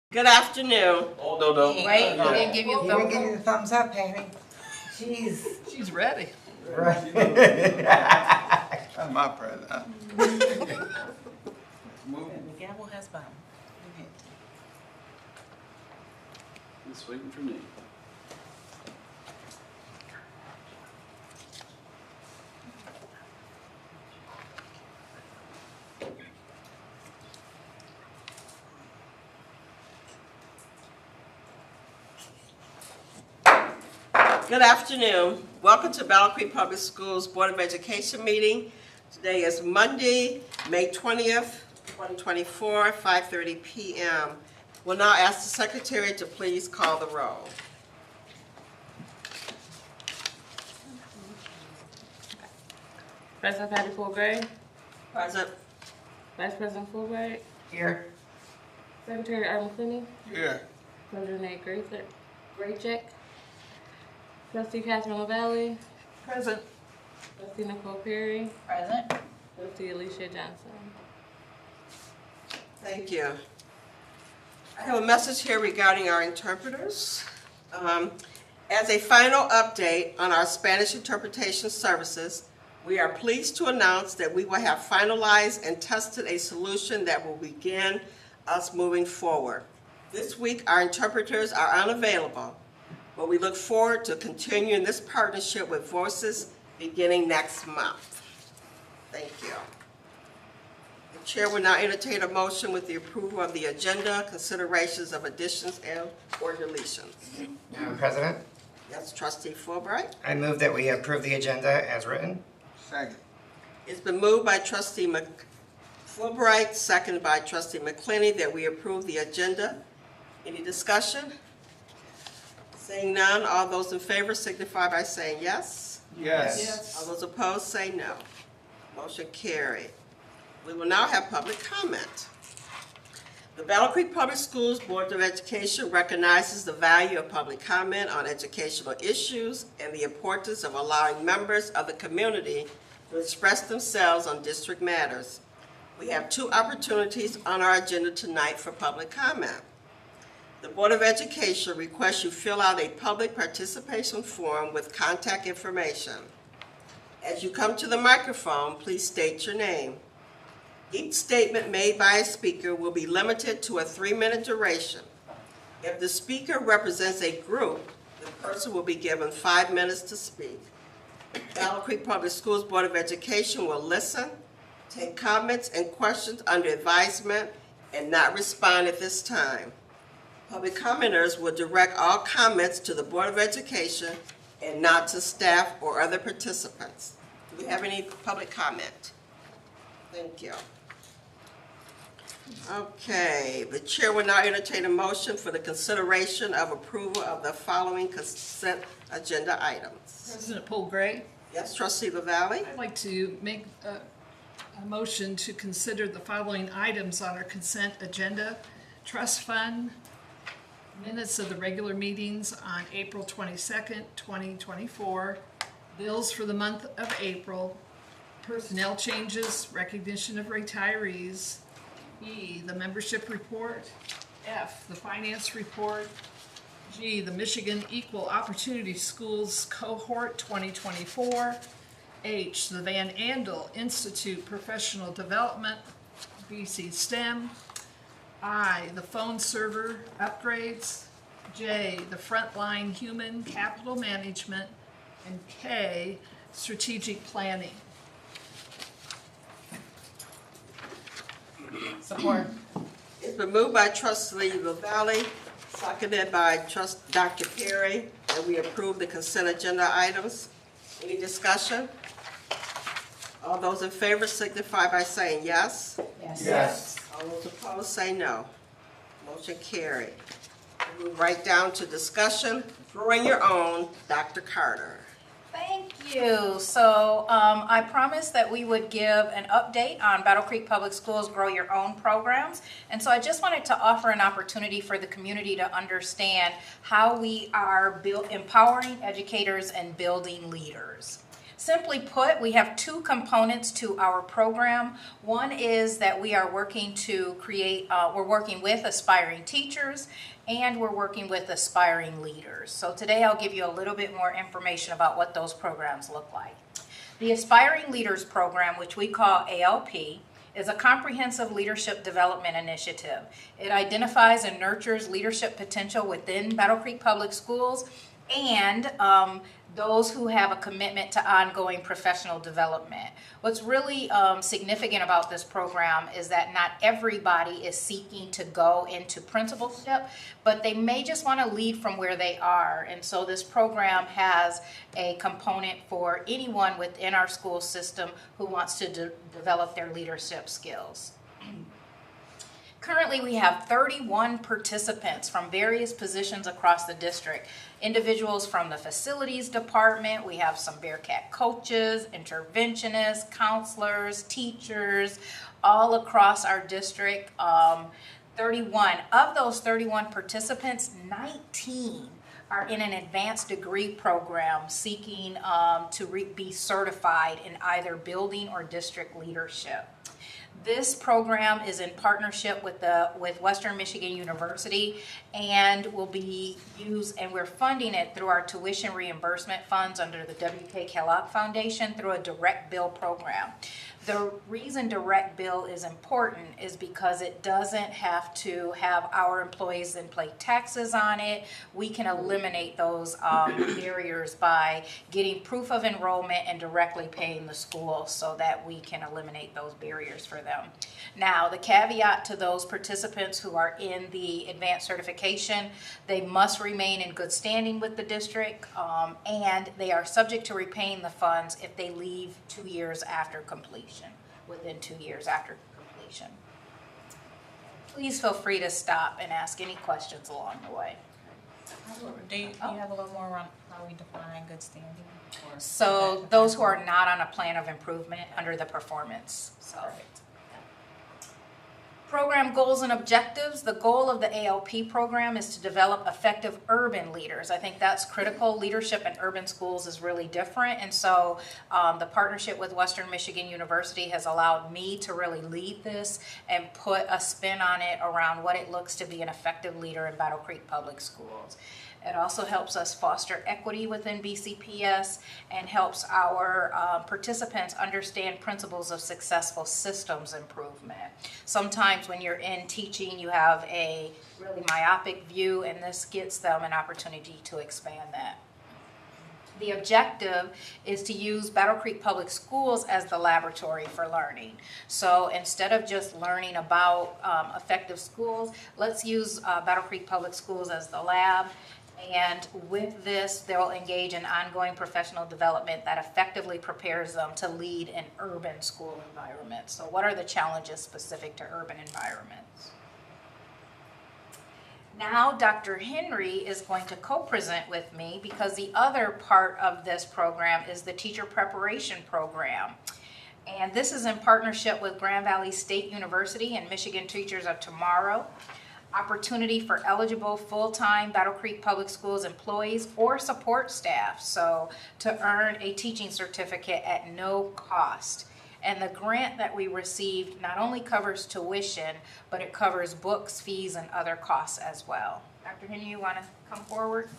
Good afternoon. Oh, no. Wait, you didn't give you a You didn't thumbs give you up. the thumbs up, Penny. Jeez. She's ready. Right. That's my present. Move. The gavel has been. It's waiting for me. Good afternoon. Welcome to Battle Creek Public Schools Board of Education meeting. Today is Monday, May 20th, 2024, 5:30 p.m. We'll now ask the secretary to please call the roll. President Patty Fulbright, Present. Vice President Fulbright, Here. Secretary Arlen Clooney, Here. President Nate Graycheck, Trustee Catherine LaValle, Present. Trustee Nicole Perry, Present. Trustee Alicia Johnson. Thank you. I have a message here regarding our interpreters. As a final update on our Spanish interpretation services, we are pleased to announce that we will have finalized and tested a solution that will begin us moving forward. This week, our interpreters are unavailable, but we look forward to continuing this partnership with Voices beginning next month. Thank you. The chair will now entertain a motion with the approval of the agenda, considerations of additions and or deletions. Madam President, Yes, Trustee Fulbright. I move that we approve the agenda as written. Second. It's been moved by Trustee Fulbright, seconded by Trustee McClenny, that we approve the agenda. Any discussion? Seeing none, all those in favor signify by saying yes. Yes. All those opposed say no. Motion carried. We will now have public comment. The Battle Creek Public Schools Board of Education recognizes the value of public comment on educational issues and the importance of allowing members of the community to express themselves on district matters. We have two opportunities on our agenda tonight for public comment. The Board of Education requests you fill out a public participation form with contact information. As you come to the microphone, please state your name. Each statement made by a speaker will be limited to a 3-minute duration. If the speaker represents a group, the person will be given 5 minutes to speak. Battle Creek Public Schools Board of Education will listen, take comments and questions under advisement, and not respond at this time. Public commenters will direct all comments to the Board of Education and not to staff or other participants. Do we have any public comment? Thank you. Okay, the chair will now entertain a motion for the consideration of approval of the following consent agenda items. President Paul Gray, Yes, Trustee LaValle? I'd like to make a motion to consider the following items on our consent agenda. Trust fund, minutes of the regular meetings on April 22nd, 2024, bills for the month of April, personnel changes, recognition of retirees, E, the membership report, F, the finance report, G, the Michigan Equal Opportunity Schools Cohort 2024, H, the Van Andel Institute Professional Development, BC STEM, I, the phone server upgrades, J, the frontline human capital management, and K, strategic planning. Support. It's been moved by Trustee LaValle, seconded by Dr. Perry, and we approve the consent agenda items. Any discussion? All those in favor signify by saying yes. Yes. All those opposed say no. Motion carried. We'll move right down to discussion. Bring your own, Dr. Carter. Thank you. So I promised that we would give an update on Battle Creek Public Schools Grow Your Own programs. And so I just wanted to offer an opportunity for the community to understand how we are empowering educators and building leaders. Simply put, we have two components to our program. One is that we are working to create, we're working with aspiring teachers, and we're working with aspiring leaders. So today I'll give you a little bit more information about what those programs look like. The Aspiring Leaders Program, which we call ALP, is a comprehensive leadership development initiative. It identifies and nurtures leadership potential within Battle Creek Public Schools and those who have a commitment to ongoing professional development. What's really significant about this program is that not everybody is seeking to go into principalship, but they may just want to lead from where they are. And so this program has a component for anyone within our school system who wants to develop their leadership skills. Currently, we have 31 participants from various positions across the district. Individuals from the facilities department, we have some Bearcat coaches, interventionists, counselors, teachers, all across our district. 31. Of those 31 participants, 19 are in an advanced degree program seeking to be certified in either building or district leadership. This program is in partnership with Western Michigan University and will be used, and we're funding it through our tuition reimbursement funds under the W.K. Kellogg Foundation through a direct bill program. The reason direct bill is important is because it doesn't have to have our employees then pay taxes on it. We can eliminate those barriers by getting proof of enrollment and directly paying the school so that we can eliminate those barriers for them. Now, the caveat to those participants who are in the advanced certification, they must remain in good standing with the district, and they are subject to repaying the funds if they leave 2 years after completion, within 2 years after completion. Please feel free to stop and ask any questions along the way. Do you have a little more on how we define good standing? So those who are not on a plan of improvement under the performance. So. Program goals and objectives. The goal of the ALP program is to develop effective urban leaders. I think that's critical. Leadership in urban schools is really different. And so the partnership with Western Michigan University has allowed me to really lead this and put a spin on it around what it looks to be an effective leader in Battle Creek Public Schools. It also helps us foster equity within BCPS and helps our participants understand principles of successful systems improvement. Sometimes when you're in teaching, you have a really myopic view, and this gets them an opportunity to expand that. The objective is to use Battle Creek Public Schools as the laboratory for learning. So instead of just learning about effective schools, let's use Battle Creek Public Schools as the lab. And with this, they'll engage in ongoing professional development that effectively prepares them to lead in urban school environments. So what are the challenges specific to urban environments? Now Dr. Henry is going to co-present with me because the other part of this program is the teacher preparation program. And this is in partnership with Grand Valley State University and Michigan Teachers of Tomorrow. Opportunity for eligible full-time Battle Creek Public Schools employees or support staff, so to earn a teaching certificate at no cost. And the grant that we received not only covers tuition, but it covers books, fees, and other costs as well. Dr. Henry, you want to come forward?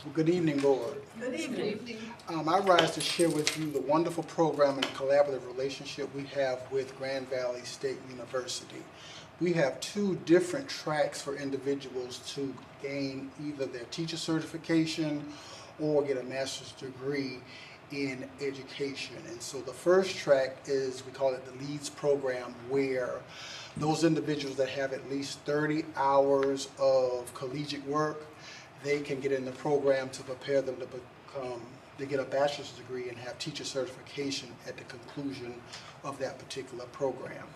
Well, good evening, Board. Good evening. I rise to share with you the wonderful program and collaborative relationship we have with Grand Valley State University. We have two different tracks for individuals to gain either their teacher certification or get a master's degree in education. And so the first track is, we call it the LEADS program, where those individuals that have at least 30 hours of collegiate work, they can get in the program to prepare them to get a bachelor's degree and have teacher certification at the conclusion of that particular program.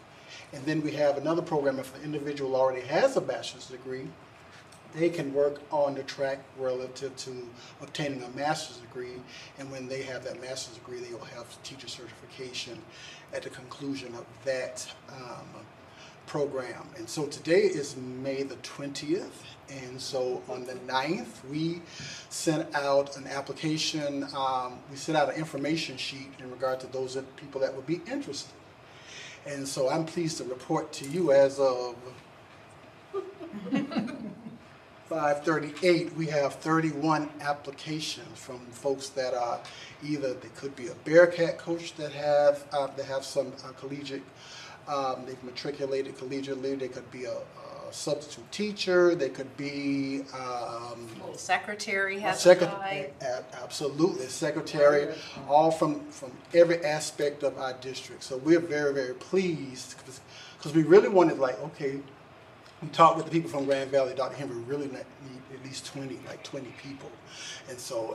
And then we have another program, if an individual already has a bachelor's degree, they can work on the track relative to obtaining a master's degree, and when they have that master's degree, they will have teacher certification at the conclusion of that program. And so today is May the 20th. And so on the 9th, we sent out an application, we sent out an information sheet in regard to those people that would be interested. And so I'm pleased to report to you as of 5:38, we have 31 applications from folks that are either, they could be a Bearcat coach that have some collegiate, they've matriculated collegiately, they could be a substitute teacher, they could be Secretary has secretary, applied. absolutely, secretary, all from every aspect of our district. So we're very, very pleased because we really wanted, like, okay, we talked with the people from Grand Valley, Dr. Henry really need at least 20 people. And so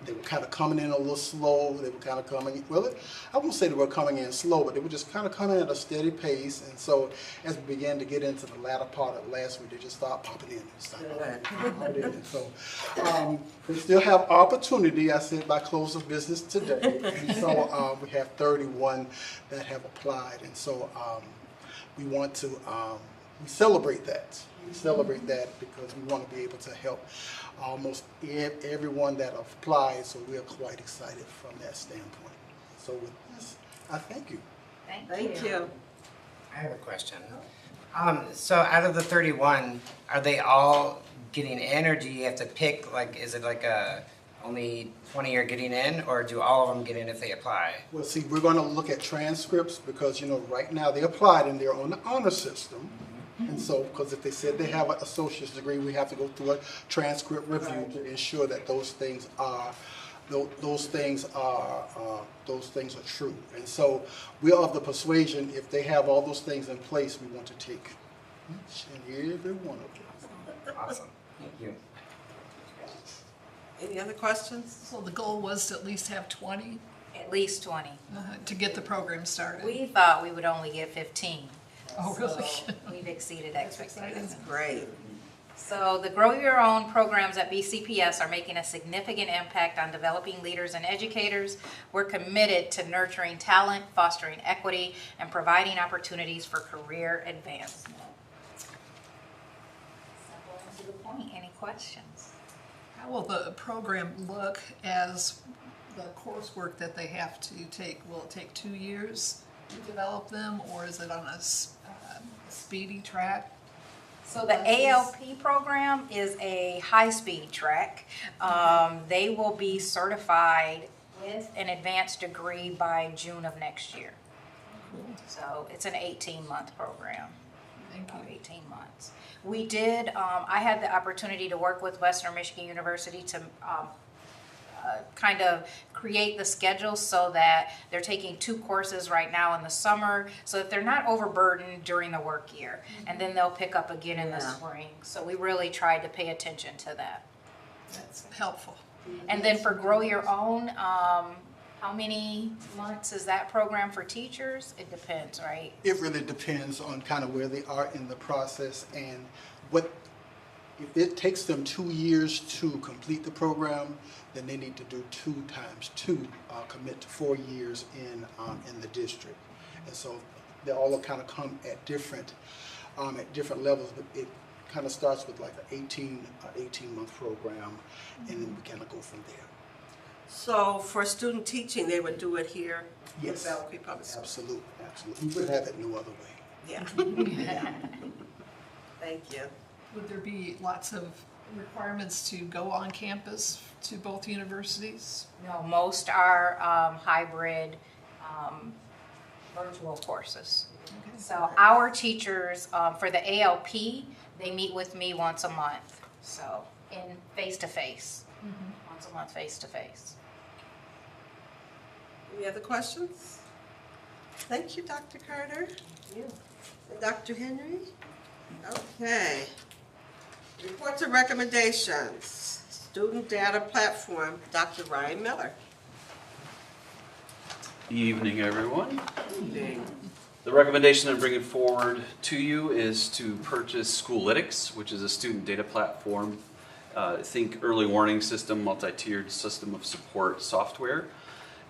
they were kind of coming in a little slow. They were kind of coming, well, I won't say they were coming in slow, but they were just kind of coming at a steady pace. And so as we began to get into the latter part of last week, they just started popping in. And so we still have opportunity, I said, by close of business today. And so we have 31 that have applied. And so we want to we celebrate that. We celebrate that because we want to be able to help almost everyone that applied, so we are quite excited from that standpoint. So with this, I thank you. Thank you. I have a question. So out of the 31, are they all getting in, or do you have to pick, like, is it like only 20 are getting in, or do all of them get in if they apply? Well, see, we're going to look at transcripts because, you know, right now they applied and they're on the honor system. And so, because if they said they have an associate's degree, we have to go through a transcript review to ensure that those things are true. And so, we are of the persuasion if they have all those things in place, we want to take each and every one of them. Awesome. Thank you. Any other questions? So the goal was to at least have 20 At least 20. to get the program started. We thought we would only get 15. Oh, really? So we've exceeded expectations. Great. So the Grow Your Own programs at BCPS are making a significant impact on developing leaders and educators. We're committed to nurturing talent, fostering equity, and providing opportunities for career advancement. Simple and to the point. Any questions? How will the program look as the coursework that they have to take? Will it take 2 years to develop them, or is it on a speedy track? So the ALP program is a high-speed track. They will be certified with an advanced degree by June of next year. So it's an 18-month program. Thank you. 18 months. We did, I had the opportunity to work with Western Michigan University to kind of create the schedule so that they're taking 2 courses right now in the summer so that they're not overburdened during the work year. And then they'll pick up again in the spring. So we really tried to pay attention to that. That's helpful. And then for Grow Your Own, how many months is that program for teachers? It depends, right? It really depends on kind of where they are in the process and what. If it takes them 2 years to complete the program, then they need to do 2 times 2, commit to 4 years in the district. And so they all kind of come at different levels. But it kind of starts with like an 18-month program, and then we kind of go from there. So for student teaching, they would do it here? Yes, in Belle Public Schools? absolutely. We would have it no other way. Yeah. Thank you. Would there be lots of requirements to go on campus to both universities? No, most are hybrid virtual courses. Okay. So our teachers, for the ALP, they meet with me once a month. So in face-to-face, once a month face-to-face. Any other questions? Thank you, Dr. Carter. Dr. Henry? Okay. Reports and recommendations. Student Data Platform, Dr. Ryan Miller. Evening, everyone. The recommendation I'm bringing forward to you is to purchase Schoolytics, which is a student data platform. Think early warning system, multi-tiered system of support software.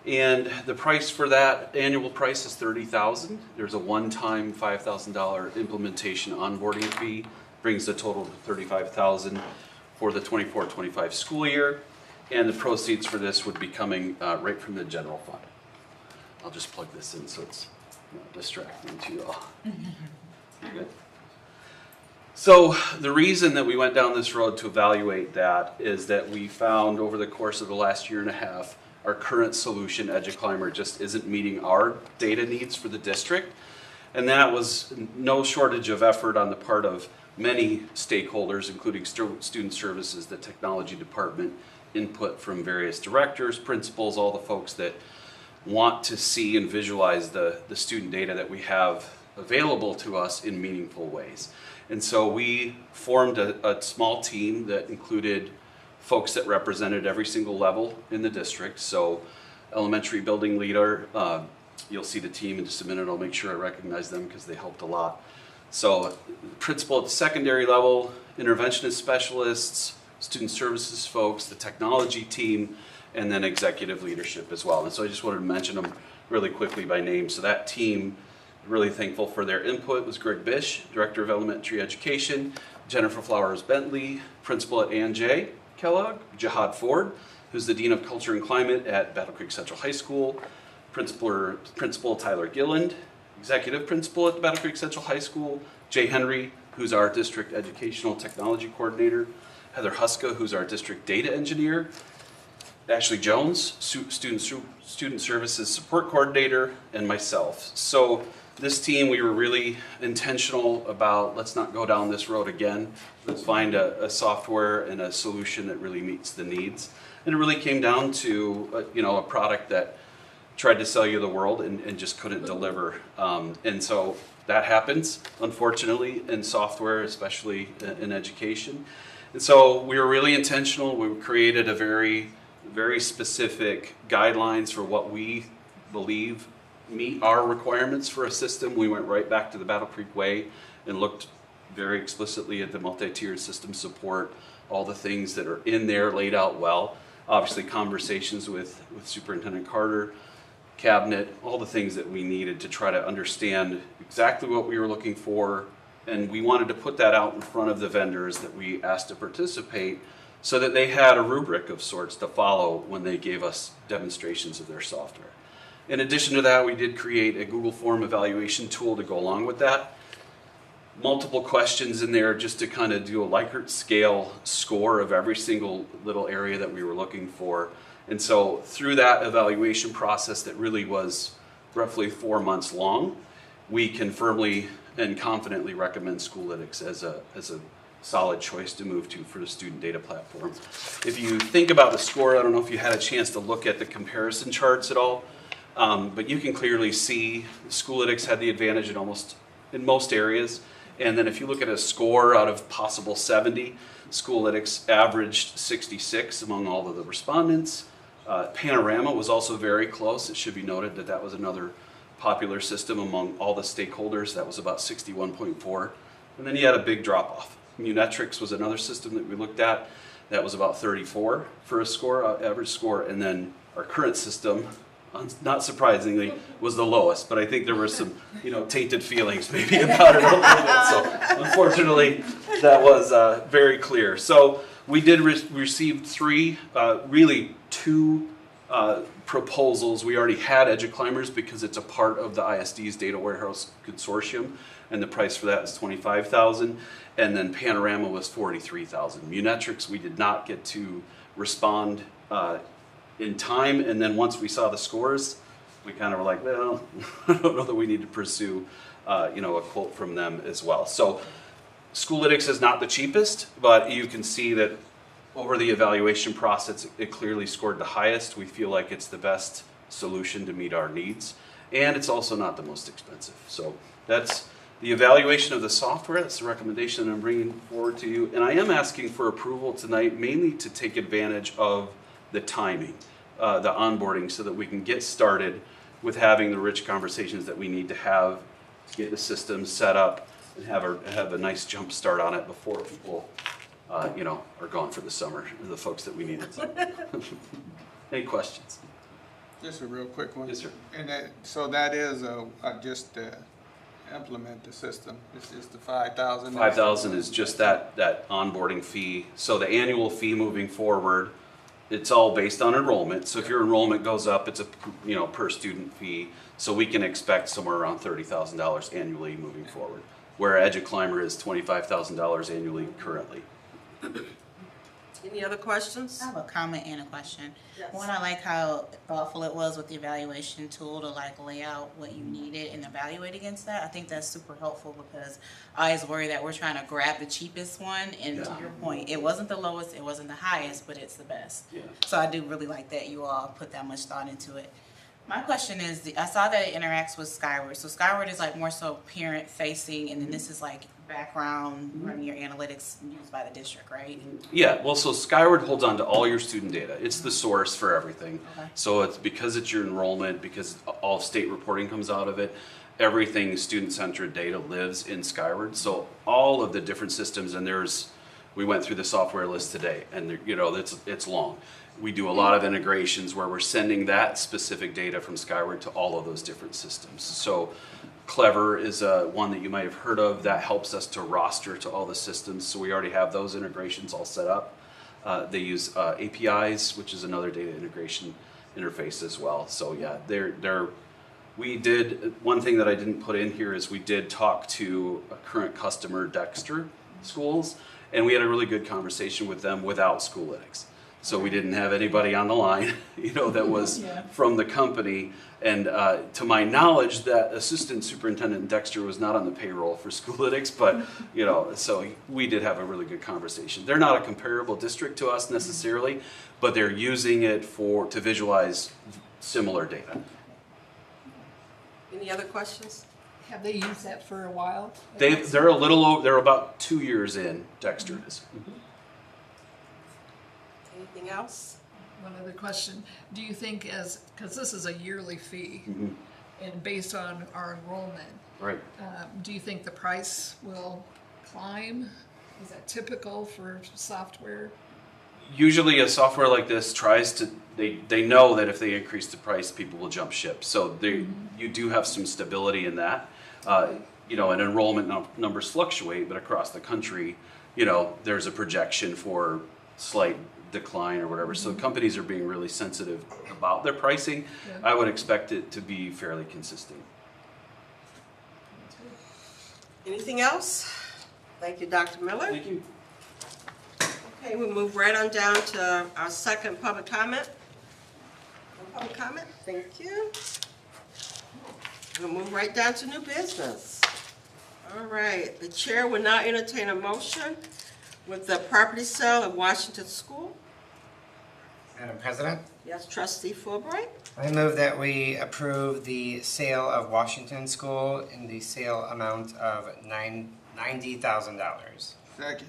And the price for that, annual price is $30,000. There's a one-time $5,000 implementation onboarding fee, brings the total to $35,000 for the 24-25 school year. And the proceeds for this would be coming right from the general fund. I'll just plug this in so it's not distracting to you all. You're good. So the reason that we went down this road to evaluate that is that we found over the course of the last year and a half, our current solution, EduClimber, just isn't meeting our data needs for the district. And that was no shortage of effort on the part of many stakeholders, including student services, the technology department, input from various directors, principals, all the folks that want to see and visualize the student data that we have available to us in meaningful ways. And so we formed a small team that included folks that represented every single level in the district. So elementary building leader, you'll see the team in just a minute. I'll make sure I recognize them because they helped a lot. So principal at the secondary level, interventionist specialists, student services folks, the technology team, and then executive leadership as well. And so I just wanted to mention them really quickly by name. So that team, really thankful for their input, was Greg Bish, Director of Elementary Education, Jennifer Flowers Bentley, Principal at Ann J. Kellogg, Jihad who's the Dean of Culture and Climate at Battle Creek Central High School, Principal Tyler Gilland, Executive Principal at Battle Creek Central High School, Jay Henry, who's our District Educational Technology Coordinator, Heather Huska, who's our District Data Engineer, Ashley Jones, Student Services Support Coordinator, and myself. So this team, we were really intentional about, let's not go down this road again. Let's find a software and a solution that really meets the needs. And it really came down to a product that tried to sell you the world and just couldn't deliver. And so that happens, unfortunately, in software, especially in education. And so we were really intentional. We created a very specific guidelines for what we believe meet our requirements for a system. We went right back to the Battle Creek Way and looked very explicitly at the multi-tiered system support, all the things that are in there laid out well. Obviously conversations with Superintendent Carter, cabinet, all the things that we needed to try to understand exactly what we were looking for. And we wanted to put that out in front of the vendors that we asked to participate so that they had a rubric of sorts to follow when they gave us demonstrations of their software. In addition to that, we did create a Google Form evaluation tool to go along with that. Multiple questions in there just to kind of do a Likert scale score of every single little area that we were looking for. And so through that evaluation process that really was roughly 4 months long, we can firmly and confidently recommend Schoolitics as a solid choice to move to for the student data platform. If you think about the score, I don't know if you had a chance to look at the comparison charts at all, but you can clearly see Schoolitics had the advantage in most areas. And then if you look at a score out of possible 70, Schoolitics averaged 66 among all of the respondents. Panorama was also very close. It should be noted that that was another popular system among all the stakeholders. That was about 61.4. And then you had a big drop off. Munetrics was another system that we looked at. That was about 34 for a score, average score. And then our current system, not surprisingly, was the lowest. But I think there were some, tainted feelings maybe about it a little bit. So unfortunately, that was very clear. So we did receive two proposals. We already had EduClimbers because it's a part of the ISD's Data Warehouse Consortium, and the price for that is $25,000. And then Panorama was $43,000. Munetrics, we did not get to respond in time, and then once we saw the scores, we kind of were like, well, I don't know that we need to pursue, a quote from them as well. So Schoolitics is not the cheapest, but you can see that over the evaluation process, it clearly scored the highest. We feel like it's the best solution to meet our needs, and it's also not the most expensive. So that's the evaluation of the software. That's the recommendation that I'm bringing forward to you. And I am asking for approval tonight, mainly to take advantage of the timing, the onboarding, so that we can get started with having the rich conversations that we need to have to get the system set up and have a nice jump start on it before people are gone for the summer, the folks that we needed. Any questions? Just a real quick one. Yes, sir. And so that is just to implement the system. It's just the 5,000. 5,000 is just that onboarding fee. So the annual fee moving forward, it's all based on enrollment. So if your enrollment goes up, it's a per student fee. So we can expect somewhere around $30,000 annually moving forward, where EduClimber is $25,000 annually currently. Any other questions? I have a comment and a question. Yes. One, I like how thoughtful it was with the evaluation tool to like lay out what you needed and evaluate against that. I think that's super helpful because I always worry that we're trying to grab the cheapest one. And to Yeah. your point, it wasn't the lowest, it wasn't the highest, but it's the best. Yeah. So I do really like that you all put that much thought into it. My question is, I saw that it interacts with Skyward. So Skyward is like more so parent facing, and then this is like background running your analytics used by the district, right? Yeah, well, so Skyward holds on to all your student data. It's the source for everything. Okay. So it's because it's your enrollment, because all state reporting comes out of it, everything student-centered data lives in Skyward. So all of the different systems, and we went through the software list today, and it's long. We do a lot of integrations where we're sending that specific data from Skyward to all of those different systems. So Clever is one that you might have heard of that helps us to roster to all the systems. So we already have those integrations all set up. They use APIs, which is another data integration interface as well. So yeah, we did, one thing that I didn't put in here is we did talk to a current customer, Dexter Schools, and we had a really good conversation with them without Schoolitics. So we didn't have anybody on the line, that was from the company. And to my knowledge, that assistant superintendent Dexter was not on the payroll for Schoolitics, but so we did have a really good conversation. They're not a comparable district to us necessarily, but they're using it to visualize similar data. Any other questions? Have they used that for a while? They're about 2 years in, Dexter is. Anything else? One other question. Do you think because this is a yearly fee, and based on our enrollment, Right. do you think the price will climb? Is that typical for software? Usually a software like this they know that if they increase the price, people will jump ship. So you do have some stability in that. And enrollment numbers fluctuate, but across the country, there's a projection for slight decline or whatever. So companies are being really sensitive about their pricing. Yeah. I would expect it to be fairly consistent. Anything else? Thank you, Dr. Miller. Thank you. Okay, we'll move right on down to our second public comment. Public comment, thank you. We'll move right down to new business. All right, the chair will now entertain a motion with the property sale of Washington School. Madam President, Yes, trustee Fulbright. I move that we approve the sale of Washington School in the sale amount of $90,000. Second.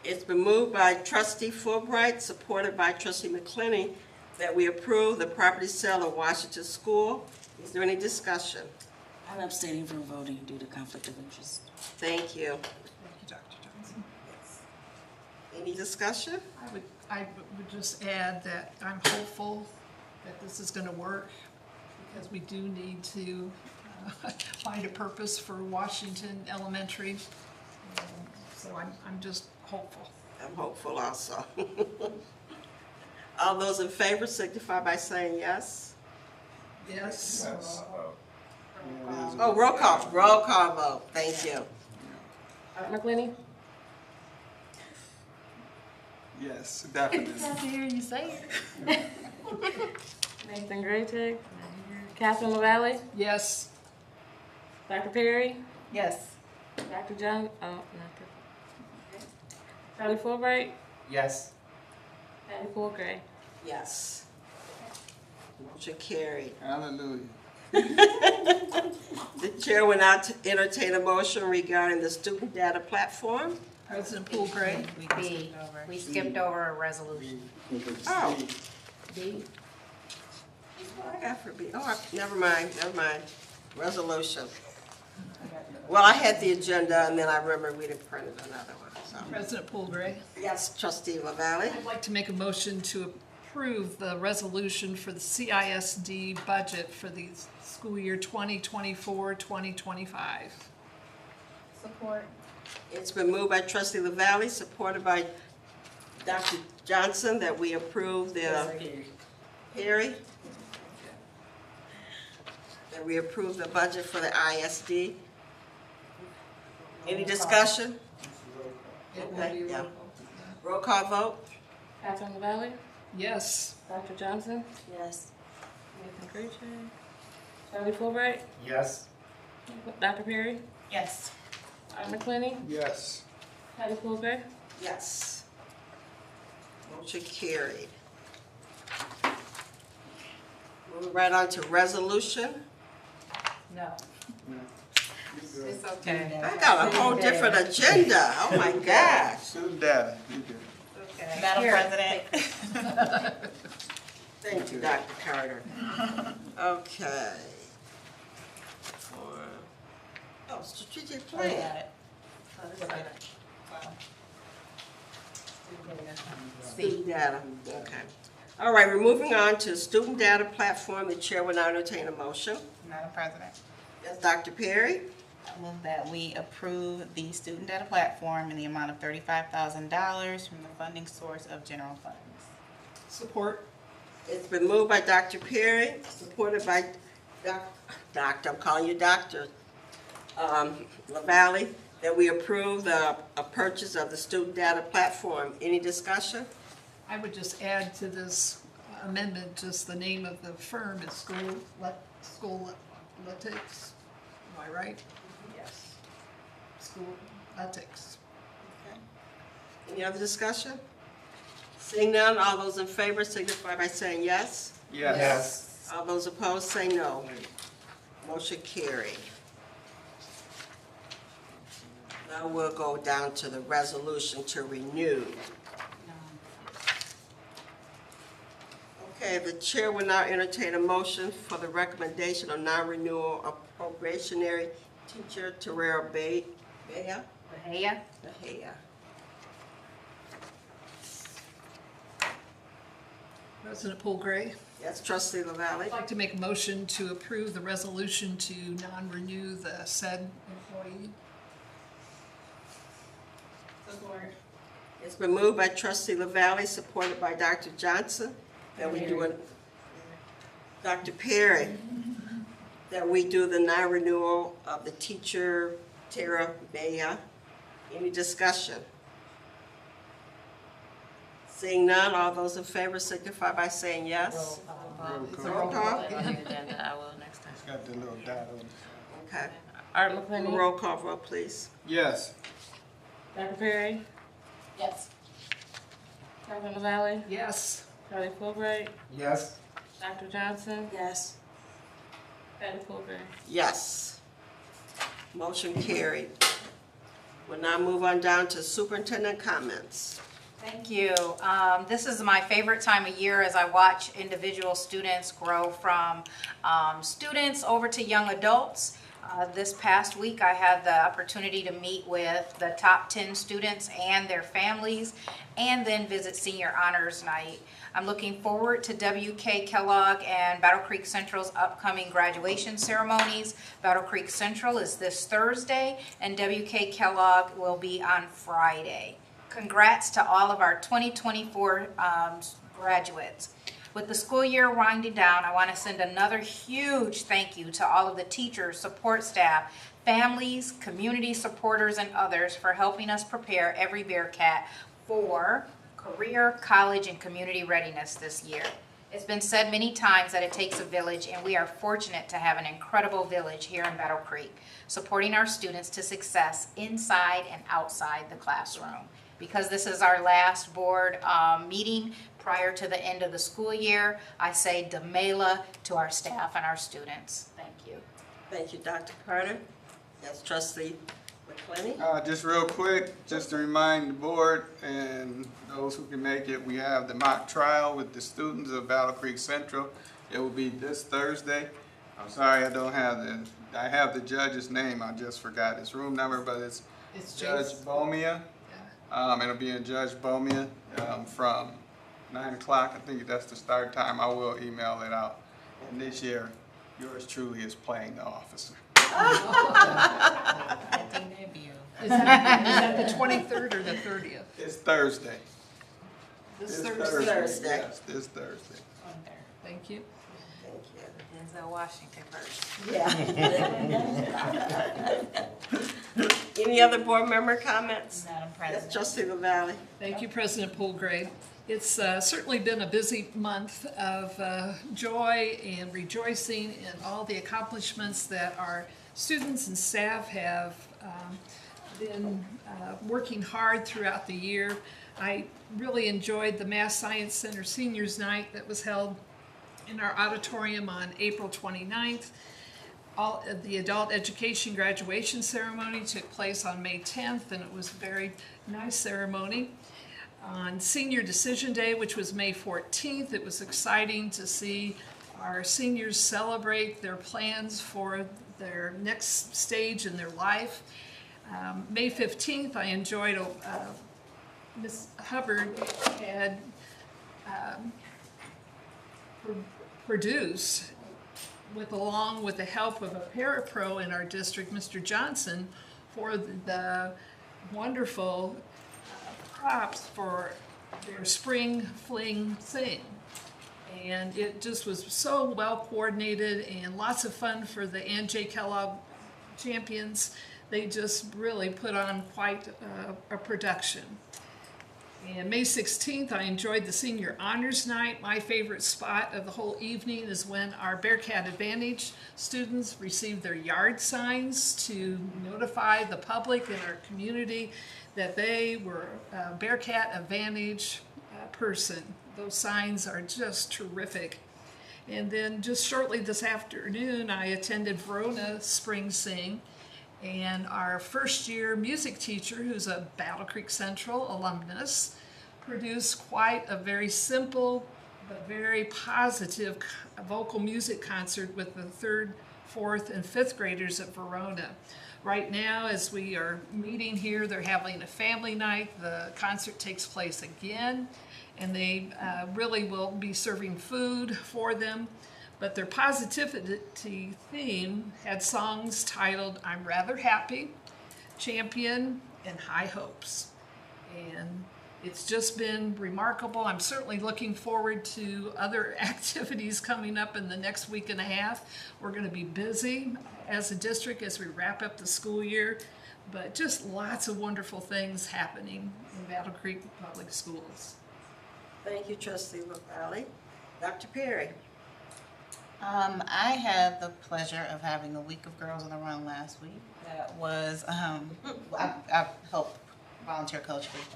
It's been moved by trustee Fulbright, supported by trustee McClenny, that we approve the property sale of Washington School. Is there any discussion? I'm abstaining from voting due to conflict of interest. Thank you. Thank you, Dr. Johnson. Any discussion? I would just add that I'm hopeful that this is going to work because we do need to find a purpose for Washington Elementary. So I'm just hopeful. I'm hopeful also. All those in favor signify by saying yes. Yes. Oh, roll call vote. Thank you. McClenny? Yes, definitely. Glad to hear you say it. Nathan Graycheck? Catherine LaValle? Yes. Dr. Perry? Yes. Dr. John? Oh, not Charlie Fulbright? Yes. Patty Fulgray? Yes. Motion carried. Hallelujah. The chair will now entertain a motion regarding the student data platform. President Poole-Gray. We skipped over a resolution. Oh, B. what I got for B? Oh, never mind. Resolution. Well, I had the agenda and then I remembered we didn't print another one, so. President Poole-Gray. Yes, trustee LaValle. I'd like to make a motion to approve the resolution for the CISD budget for the school year 2024-2025. Support. It's been moved by trustee LaValle, supported by Dr. Johnson, that we approve the Perry. That we approve the budget for the ISD. Any discussion? It will Okay, be yeah. roll call. Roll call vote? Catherine LaValle, Yes. Dr. Johnson, Yes. Nathan Gray, Charlie Fulbright, Yes. Dr. Perry, Yes. Art McClenny, Yes. Patty Fulgray. Yes. Motion carried. Moving right on to resolution. No. It's okay. I got a whole different agenda. Oh my gosh. Student data, you do. Okay. Madam Here. President. Thank you, Dr. Carter. Okay. Oh, strategic I plan. got it. Student data, okay. All right, we're moving on to student data platform. The chair will now entertain a motion. Madam President. That's Dr. Perry. I move that we approve the student data platform in the amount of $35,000 from the funding source of general funds. Support. It's been moved by Dr. Perry, supported by Doctor, I'm calling you Doctor, LaValle, that we approve the purchase of the student data platform. Any discussion? I would just add to this amendment, just the name of the firm is Schooletics. Am I right? Yes. Schooletics. Any other discussion? Seeing none, all those in favor signify by saying yes. Yes. All those opposed say no. Motion carried. Now we'll go down to the resolution to renew. Okay, the chair will now entertain a motion for the recommendation of non-renewal of probationary teacher Terrell Baya. Bahia. President Poole Gray. Yes, trustee LaValle. I'd like to make a motion to approve the resolution to non-renew the said employee. Support. It's been moved by trustee LaValle, supported by Dr. Johnson, that we do it. Dr. Perry, that we do the non-renewal of the teacher Tara Baya. Any discussion? Seeing none, all those in favor signify by saying yes. Roll call. On the agenda, I will next time. It's got the little dot on it. Okay. Art McClenny, Roll call vote, please. Yes. Dr. Perry, Yes. Catherine LaValle, Yes. Charlie Fulbright, Yes. Dr. Johnson, Yes. Patty Fulgray. Yes. Motion carried. We'll now move on down to superintendent comments. Thank you. This is my favorite time of year as I watch individual students grow from students over to young adults. This past week, I had the opportunity to meet with the top 10 students and their families, and then visit Senior Honors Night. I'm looking forward to WK Kellogg and Battle Creek Central's upcoming graduation ceremonies. Battle Creek Central is this Thursday, and WK Kellogg will be on Friday. Congrats to all of our 2024 graduates. With the school year winding down, I want to send another huge thank you to all of the teachers, support staff, families, community supporters, and others for helping us prepare every Bearcat for career, college, and community readiness this year. It's been said many times that it takes a village, and we are fortunate to have an incredible village here in Battle Creek, supporting our students to success inside and outside the classroom. Because this is our last board meeting prior to the end of the school year, I say Demela to our staff and our students. Thank you. Thank you, Dr. Carter. Yes, trustee McClenny. Just real quick, just to remind the board and those who can make it, we have the mock trial with the students of Battle Creek Central. It will be this Thursday. I'm sorry I don't have I have the judge's name, I just forgot his room number, but it's Judge Jason. Bomia. It'll be in Judge Bomia from 9 o'clock. I think that's the start time. I will email it out. And this year, yours truly is playing the officer. I think debut. Is that the 23rd or the 30th? It's Thursday. This This Thursday? Thursday. Yes, this Thursday. Thank you. Thank you. Denzel Washington version. Yeah. Any other board member comments? Madam Yes, President. Trustee LaValle. Thank you, President Poolgrave. It's certainly been a busy month of joy and rejoicing in all the accomplishments that our students and staff have been working hard throughout the year. I really enjoyed the Math Science Center Seniors Night that was held in our auditorium on April 29th. The adult education graduation ceremony took place on May 10th, and it was a very nice ceremony. On Senior Decision Day, which was May 14th, it was exciting to see our seniors celebrate their plans for their next stage in their life. May 15th, I enjoyed Ms. Hubbard had produced, along with the help of a parapro in our district, Mr. Johnson, for the wonderful props for their spring fling thing. And it just was so well coordinated and lots of fun for the Ann J. Kellogg champions. They just really put on quite a production. And May 16th, I enjoyed the Senior Honors Night. My favorite spot of the whole evening is when our Bearcat Advantage students received their yard signs to notify the public and our community that they were a Bearcat Advantage person. Those signs are just terrific. And then just shortly this afternoon, I attended Verona Spring Sing, and our first year music teacher, who's a Battle Creek Central alumnus, produced quite a very simple but very positive vocal music concert with the 3rd, 4th, and 5th graders at Verona. Right now, as we are meeting here, they're having a family night. The concert takes place again, and they really will be serving food for them. But their positivity theme had songs titled I'm Rather Happy, Champion, and High Hopes. And it's just been remarkable. I'm certainly looking forward to other activities coming up in the next week and a half. We're going to be busy as a district as we wrap up the school year, but just lots of wonderful things happening in Battle Creek Public Schools. Thank you, Trustee LaValle. Dr. Perry. I had the pleasure of having a week of Girls on the Run last week. That was, I helped volunteer coach with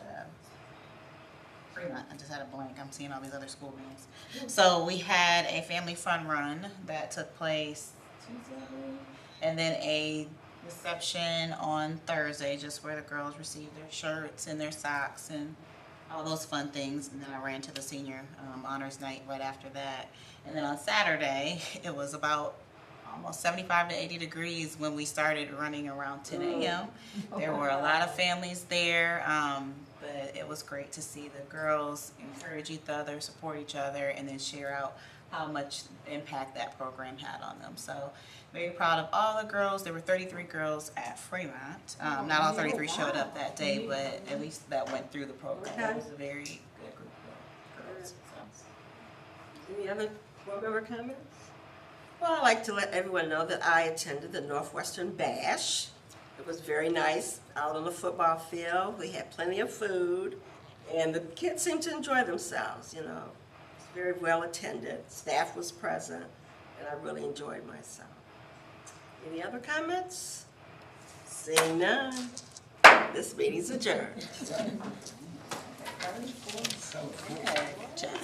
Fremont. I just had a blank. I'm seeing all these other school names. So we had a family fun run that took place Tuesday, and then a reception on Thursday, just where the girls received their shirts and their socks and all those fun things. And then I ran to the senior honors night right after that. And then on Saturday, it was about almost 75 to 80 degrees when we started running around 10 a.m. There were a lot of families there, but it was great to see the girls encourage each other, support each other, and then share out how much impact that program had on them. So very proud of all the girls. There were 33 girls at Fremont. Not all 33 showed up that day, but at least that went through the program. It was a very good group of girls. So. Any other board member comments? Well, I'd like to let everyone know that I attended the Northwestern Bash. It was very nice out on the football field. We had plenty of food, and the kids seemed to enjoy themselves, you know. It was very well attended. Staff was present, and I really enjoyed myself. Any other comments? Seeing none, this meeting's adjourned. Good job.